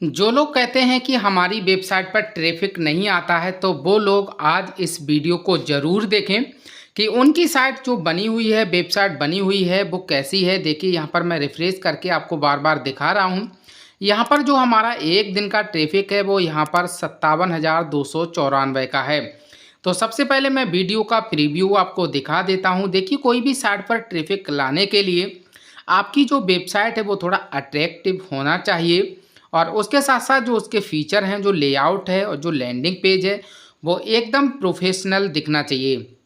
जो लोग कहते हैं कि हमारी वेबसाइट पर ट्रैफिक नहीं आता है तो वो लोग आज इस वीडियो को ज़रूर देखें कि उनकी साइट जो बनी हुई है, वेबसाइट बनी हुई है, वो कैसी है। देखिए यहाँ पर मैं रिफ्रेश करके आपको बार बार दिखा रहा हूँ। यहाँ पर जो हमारा एक दिन का ट्रैफिक है वो यहाँ पर 57,294 का है। तो सबसे पहले मैं वीडियो का प्रीव्यू आपको दिखा देता हूँ। देखिए कोई भी साइट पर ट्रैफिक लाने के लिए आपकी जो वेबसाइट है वो थोड़ा अट्रैक्टिव होना चाहिए और उसके साथ साथ जो उसके फीचर हैं, जो लेआउट है और जो लैंडिंग पेज है वो एकदम प्रोफेशनल दिखना चाहिए।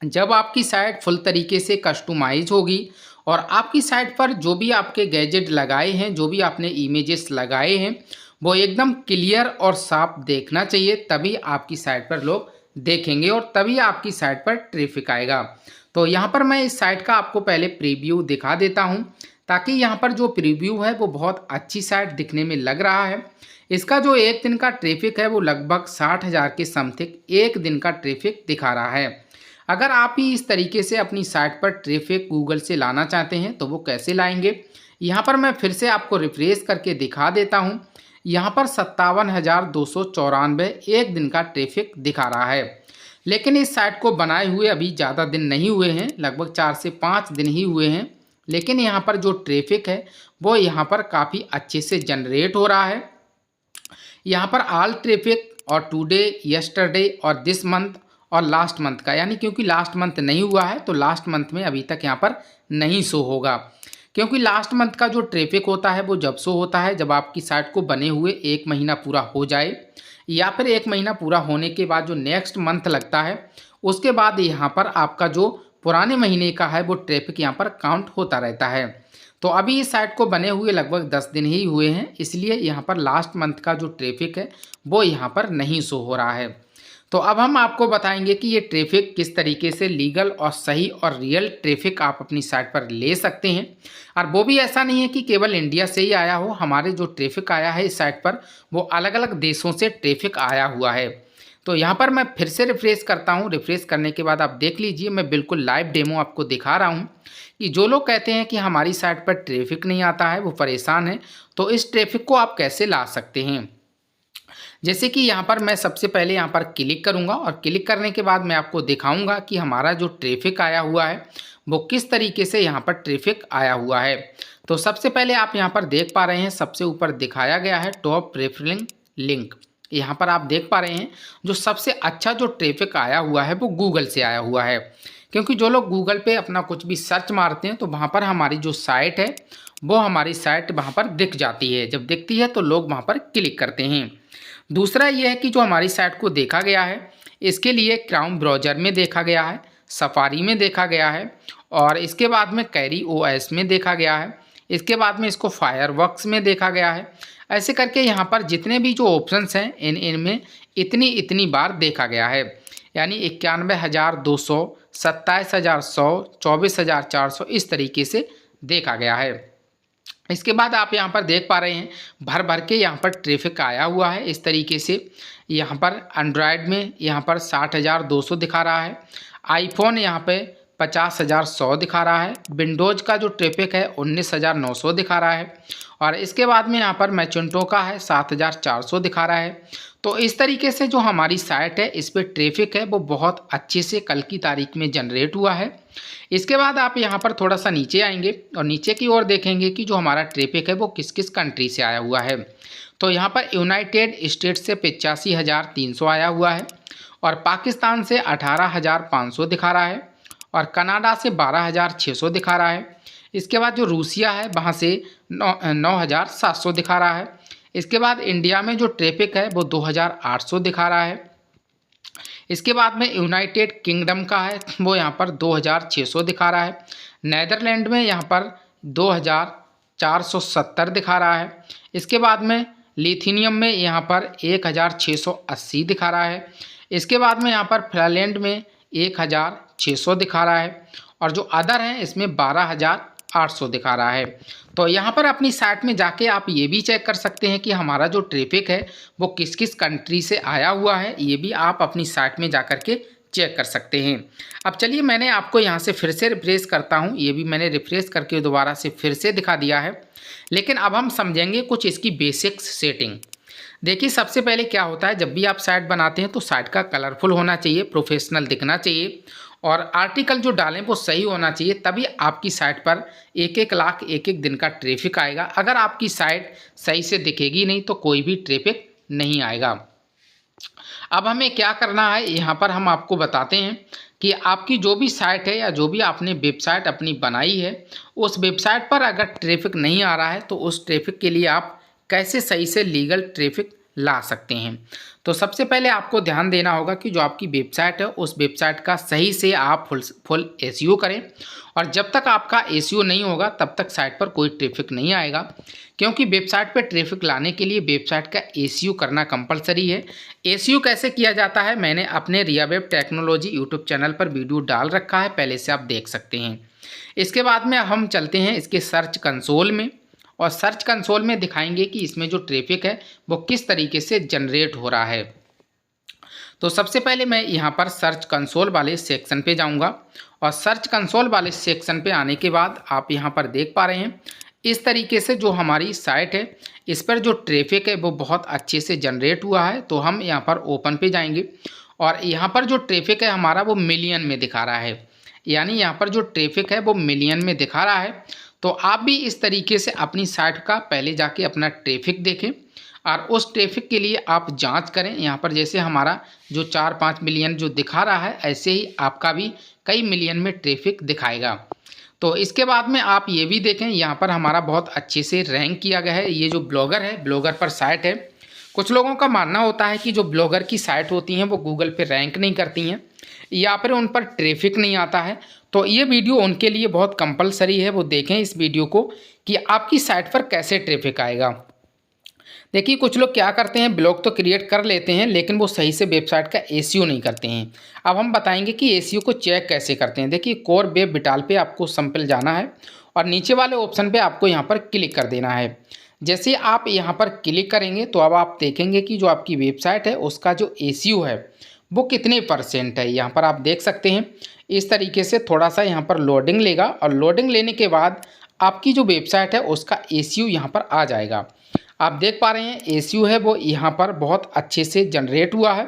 जब आपकी साइट फुल तरीके से कस्टमाइज होगी और आपकी साइट पर जो भी आपके गैजेट लगाए हैं, जो भी आपने इमेजेस लगाए हैं, वो एकदम क्लियर और साफ देखना चाहिए, तभी आपकी साइट पर लोग देखेंगे और तभी आपकी साइट पर ट्रैफिक आएगा। तो यहाँ पर मैं इस साइट का आपको पहले प्रीव्यू दिखा देता हूँ ताकि यहाँ पर जो प्रीव्यू है वो बहुत अच्छी साइट दिखने में लग रहा है। इसका जो एक दिन का ट्रैफिक है वो लगभग 60,000 के समथिंग एक दिन का ट्रैफिक दिखा रहा है। अगर आप ही इस तरीके से अपनी साइट पर ट्रैफिक गूगल से लाना चाहते हैं तो वो कैसे लाएंगे, यहाँ पर मैं फिर से आपको रिफ्रेश करके दिखा देता हूँ। यहाँ पर 57,294 एक दिन का ट्रैफिक दिखा रहा है, लेकिन इस साइट को बनाए हुए अभी ज़्यादा दिन नहीं हुए हैं, लगभग 4 से 5 दिन ही हुए हैं। लेकिन यहाँ पर जो ट्रैफिक है वो यहाँ पर काफ़ी अच्छे से जनरेट हो रहा है। यहाँ पर ऑल ट्रैफिक और टुडे, यस्टरडे और दिस मंथ और लास्ट मंथ का, यानी क्योंकि लास्ट मंथ नहीं हुआ है तो लास्ट मंथ में अभी तक यहाँ पर नहीं शो होगा, क्योंकि लास्ट मंथ का जो ट्रैफिक होता है वो जब शो होता है जब आपकी साइट को बने हुए 1 महीना पूरा हो जाए, या फिर 1 महीना पूरा होने के बाद जो नेक्स्ट मंथ लगता है उसके बाद यहाँ पर आपका जो पुराने महीने का है वो ट्रैफिक यहाँ पर काउंट होता रहता है। तो अभी इस साइट को बने हुए लगभग 10 दिन ही हुए हैं, इसलिए यहाँ पर लास्ट मंथ का जो ट्रैफिक है वो यहाँ पर नहीं शो हो रहा है। तो अब हम आपको बताएंगे कि ये ट्रैफिक किस तरीके से लीगल और सही और रियल ट्रैफिक आप अपनी साइट पर ले सकते हैं। और वो भी ऐसा नहीं है कि केवल इंडिया से ही आया हो, हमारे जो ट्रैफिक आया है इस साइट पर वो अलग अलग देशों से ट्रैफिक आया हुआ है। तो यहाँ पर मैं फिर से रिफ्रेश करता हूँ। रिफ्रेश करने के बाद आप देख लीजिए, मैं बिल्कुल लाइव डेमो आपको दिखा रहा हूँ कि जो लोग कहते हैं कि हमारी साइट पर ट्रैफिक नहीं आता है, वो परेशान है, तो इस ट्रैफिक को आप कैसे ला सकते हैं। जैसे कि यहाँ पर मैं सबसे पहले यहाँ पर क्लिक करूँगा और क्लिक करने के बाद मैं आपको दिखाऊंगा कि हमारा जो ट्रैफिक आया हुआ है वो किस तरीके से यहाँ पर ट्रैफिक आया हुआ है। तो सबसे पहले आप यहाँ पर देख पा रहे हैं, सबसे ऊपर दिखाया गया है टॉप रेफरिंग लिंक। यहाँ पर आप देख पा रहे हैं जो सबसे अच्छा जो ट्रैफिक आया हुआ है वो गूगल से आया हुआ है, क्योंकि जो लोग गूगल पे अपना कुछ भी सर्च मारते हैं तो वहाँ पर हमारी जो साइट है वो हमारी साइट वहाँ पर दिख जाती है। जब दिखती है तो लोग वहाँ पर क्लिक करते हैं। दूसरा ये है कि जो हमारी साइट को देखा गया है इसके लिए क्राउन ब्राउज़र में देखा गया है, सफारी में देखा गया है और इसके बाद में कैरी ओएस में देखा गया है, इसके बाद में इसको फायरवर्क्स में देखा गया है। ऐसे करके यहाँ पर जितने भी जो ऑप्शंस हैं इनमें इतनी बार देखा गया है, यानी 91,200, 27,100, 24,400 इस तरीके से देखा गया है। इसके बाद आप यहाँ पर देख पा रहे हैं भर भर के यहाँ पर ट्रैफिक आया हुआ है इस तरीके से। यहाँ पर एंड्रॉयड में यहाँ पर 60,200 दिखा रहा है, आईफोन यहाँ पे 50,100 दिखा रहा है, विंडोज़ का जो ट्रैफिक है 19,900 दिखा रहा है और इसके बाद में यहाँ पर मैचेंटो का है 7,400 दिखा रहा है। तो इस तरीके से जो हमारी साइट है इस पर ट्रैफिक है वो बहुत अच्छे से कल की तारीख में जनरेट हुआ है। इसके बाद आप यहाँ पर थोड़ा सा नीचे आएंगे और नीचे की ओर देखेंगे कि जो हमारा ट्रैफिक है वो किस किस कंट्री से आया हुआ है। तो यहाँ पर यूनाइटेड स्टेट्स से 85,300 आया हुआ है और पाकिस्तान से 18,500 दिखा रहा है और कनाडा से 12,600 दिखा रहा है। इसके बाद जो रूसिया है वहाँ से 9,700 दिखा रहा है। इसके बाद इंडिया में जो ट्रैफिक है वो 2,800 दिखा रहा है। इसके बाद में यूनाइटेड किंगडम का है वो यहाँ पर 2,600 दिखा रहा है। नेदरलैंड में यहाँ पर 2,470 दिखा रहा है। इसके बाद में लिथुनियम में यहाँ पर 1,680 दिखा रहा है। इसके बाद में यहाँ पर फिनलैंड में 1,600 दिखा रहा है और जो अदर हैं इसमें 12,800 दिखा रहा है। तो यहाँ पर अपनी साइट में जाके आप ये भी चेक कर सकते हैं कि हमारा जो ट्रैफिक है वो किस किस कंट्री से आया हुआ है, ये भी आप अपनी साइट में जा कर के चेक कर सकते हैं। अब चलिए मैंने आपको यहाँ से फिर से रिफ्रेश करता हूँ, ये भी मैंने रिफ्रेश करके दोबारा से फिर से दिखा दिया है। लेकिन अब हम समझेंगे कुछ इसकी बेसिक्स सेटिंग। देखिए सबसे पहले क्या होता है, जब भी आप साइट बनाते हैं तो साइट का कलरफुल होना चाहिए, प्रोफेशनल दिखना चाहिए और आर्टिकल जो डालें वो सही होना चाहिए, तभी आपकी साइट पर 1-1 लाख 1-1 दिन का ट्रैफिक आएगा। अगर आपकी साइट सही से दिखेगी नहीं तो कोई भी ट्रैफिक नहीं आएगा। अब हमें क्या करना है, यहाँ पर हम आपको बताते हैं कि आपकी जो भी साइट है या जो भी आपने वेबसाइट अपनी बनाई है, उस वेबसाइट पर अगर ट्रैफिक नहीं आ रहा है तो उस ट्रैफिक के लिए आप कैसे सही से लीगल ट्रैफिक ला सकते हैं। तो सबसे पहले आपको ध्यान देना होगा कि जो आपकी वेबसाइट है उस वेबसाइट का सही से आप फुल एसईओ करें, और जब तक आपका एसईओ नहीं होगा तब तक साइट पर कोई ट्रैफिक नहीं आएगा, क्योंकि वेबसाइट पर ट्रैफिक लाने के लिए वेबसाइट का एसईओ करना कंपलसरी है। एसईओ कैसे किया जाता है मैंने अपने रिया वेब टेक्नोलॉजी यूट्यूब चैनल पर वीडियो डाल रखा है, पहले से आप देख सकते हैं। इसके बाद में हम चलते हैं इसके सर्च कंसोल में, और सर्च कंसोल में दिखाएंगे कि इसमें जो ट्रैफिक है वो किस तरीके से जनरेट हो रहा है। तो सबसे पहले मैं यहाँ पर सर्च कंसोल वाले सेक्शन पे जाऊँगा, और सर्च कंसोल वाले सेक्शन पे आने के बाद आप यहाँ पर देख पा रहे हैं इस तरीके से जो हमारी साइट है इस पर जो ट्रैफिक है वो बहुत अच्छे से जनरेट हुआ है। तो हम यहाँ पर ओपन पे जाएंगे, और यहाँ पर जो ट्रैफिक है हमारा वो मिलियन में दिखा रहा है, यानी यहाँ पर जो ट्रैफिक है वो मिलियन में दिखा रहा है। तो आप भी इस तरीके से अपनी साइट का पहले जाके अपना ट्रैफिक देखें, और उस ट्रैफिक के लिए आप जांच करें। यहाँ पर जैसे हमारा जो 4-5 मिलियन जो दिखा रहा है, ऐसे ही आपका भी कई मिलियन में ट्रैफिक दिखाएगा। तो इसके बाद में आप ये भी देखें, यहाँ पर हमारा बहुत अच्छे से रैंक किया गया है। ये जो ब्लॉगर है, ब्लॉगर पर साइट है, कुछ लोगों का मानना होता है कि जो ब्लॉगर की साइट होती हैं वो गूगल पे रैंक नहीं करती हैं या फिर उन पर ट्रैफिक नहीं आता है। तो ये वीडियो उनके लिए बहुत कंपलसरी है, वो देखें इस वीडियो को कि आपकी साइट पर कैसे ट्रैफिक आएगा। देखिए कुछ लोग क्या करते हैं, ब्लॉग तो क्रिएट कर लेते हैं लेकिन वो सही से वेबसाइट का एसईओ नहीं करते हैं। अब हम बताएंगे कि एसईओ को चेक कैसे करते हैं। देखिए कोर वेब विटाल पे आपको सिंपल जाना है, और नीचे वाले ऑप्शन पे आपको यहाँ पर क्लिक कर देना है। जैसे आप यहाँ पर क्लिक करेंगे तो अब आप देखेंगे कि जो आपकी वेबसाइट है उसका जो एसईओ है वो कितने % है। यहाँ पर आप देख सकते हैं इस तरीके से थोड़ा सा यहाँ पर लोडिंग लेगा, और लोडिंग लेने के बाद आपकी जो वेबसाइट है उसका एसईओ यहाँ पर आ जाएगा। आप देख पा रहे हैं एसईओ है वो यहाँ पर बहुत अच्छे से जनरेट हुआ है,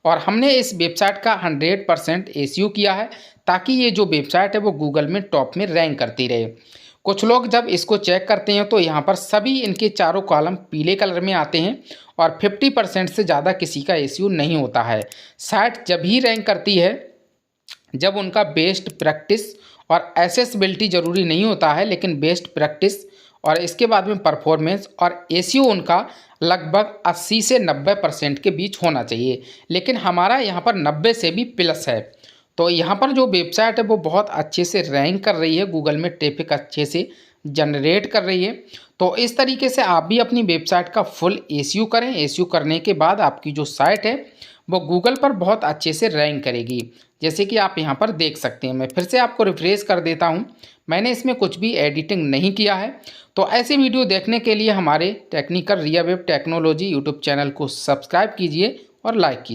और हमने इस वेबसाइट का 100% एसईओ किया है ताकि ये जो वेबसाइट है वो गूगल में टॉप में रैंक करती रहे। कुछ लोग जब इसको चेक करते हैं तो यहाँ पर सभी इनके चारों कॉलम पीले कलर में आते हैं, और 50% से ज़्यादा किसी का एसईओ नहीं होता है। साइट जब ही रैंक करती है जब उनका बेस्ट प्रैक्टिस और एसेसिबिलिटी ज़रूरी नहीं होता है, लेकिन बेस्ट प्रैक्टिस और इसके बाद में परफॉर्मेंस और एसईओ उनका लगभग 80 से 90% के बीच होना चाहिए। लेकिन हमारा यहाँ पर 90 से भी प्लस है। तो यहाँ पर जो वेबसाइट है वो बहुत अच्छे से रैंक कर रही है, गूगल में ट्रैफिक अच्छे से जनरेट कर रही है। तो इस तरीके से आप भी अपनी वेबसाइट का फुल एसईओ करें। एसईओ करने के बाद आपकी जो साइट है वो गूगल पर बहुत अच्छे से रैंक करेगी, जैसे कि आप यहाँ पर देख सकते हैं। मैं फिर से आपको रिफ्रेश कर देता हूँ, मैंने इसमें कुछ भी एडिटिंग नहीं किया है। तो ऐसे वीडियो देखने के लिए हमारे टेक्निकल रिया वेब टेक्नोलॉजी यूट्यूब चैनल को सब्सक्राइब कीजिए और लाइक कीजिए।